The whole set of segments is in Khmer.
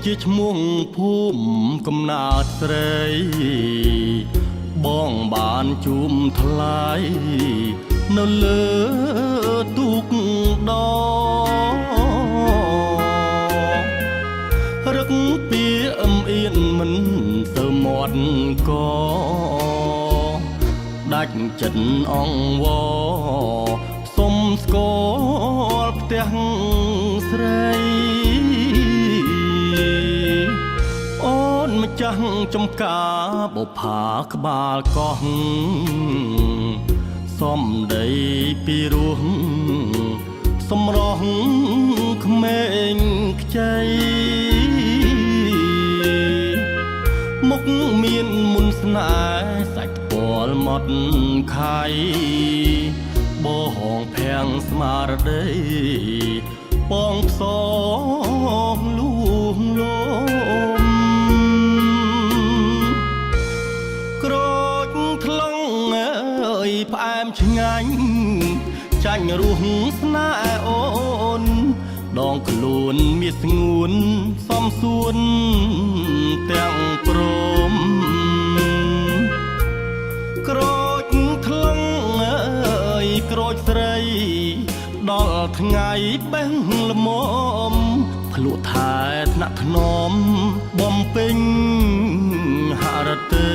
ជាឈ្មោះភូមិកំណើតស្រីបងបានជួមថ្លៃនៅលើទូកដរឹកពីអមអៀនមិនទៅមាត់កដាច់ចិត្តអង្វរសុំស្គាល់ផ្ទះស្រីអូនម្ចាស់ចំការបុផាក្បាលកោះសំដីពីរោះសម្រស់ក្មេងខ្ចីមុខមានមុនស្នេហ៍សាច់ពាល់មាត់ខៃបងភាំងស្មារតីបងផ្សងលួងលោមក្រូចថ្លង់អើយផ្អែមឆ្ងាញ់ចាញ់រសស្នេហ៍អូនដងខ្លួនមានស្ងួនសំសួនទាំងព្រមក្រូចថ្លង់អើយក្រូចស្រីដល់ថ្ងៃបេះល្មមភ្លក់ថែថ្នាក់ថ្នមបំពេញហរតី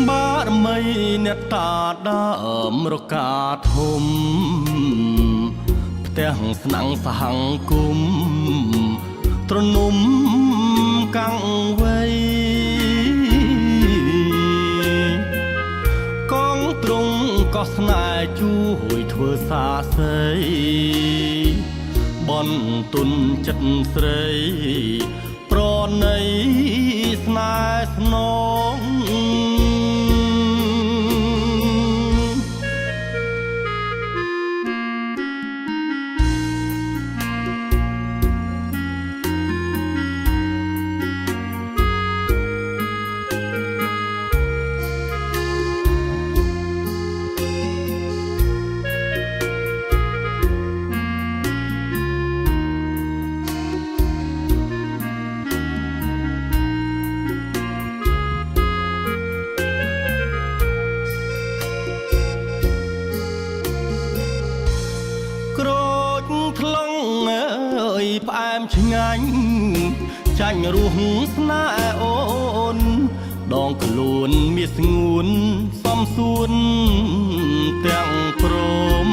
បារមីអ្នកតាដើមរកាធំផ្ទះស្នាំងសហង្គមត្រនំកាំងវៃកងទ្រង់ក៏ស្នេហ៍ជួយធ្វើសាស័យបនទុនចិត្តស្រីប្រណីស្នេហ៍ស្នងក្រូចថ្លង់អើយផ្អែមឆ្ងាញ់ចាញ់រសស្នេហ៍អូនដងខ្លួនមានស្ងួនសំសួនទាំងព្រម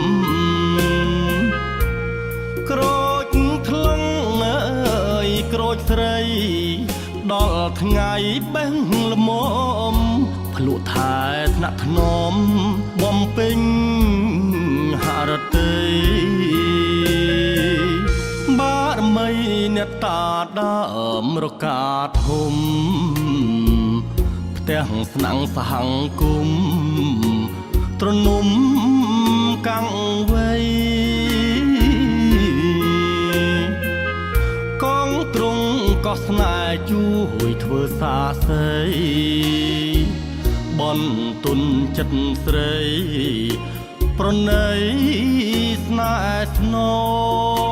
ក្រូចថ្លង់អើយក្រូចស្រីដល់ថ្ងៃបេះល្មមភ្លក់ថែថ្នាក់ថ្នមបំពេញហរតីបារមីអ្នកតាដើមរកាធំផ្ទះស្នាំងសហង្គមត្រនំកាំងវៃកងទ្រង់ក៏ស្នេហ៍ជួយធ្វើសាស័យបនទុនចិត្តស្រីប្រណីស្នេហ៍ស្នង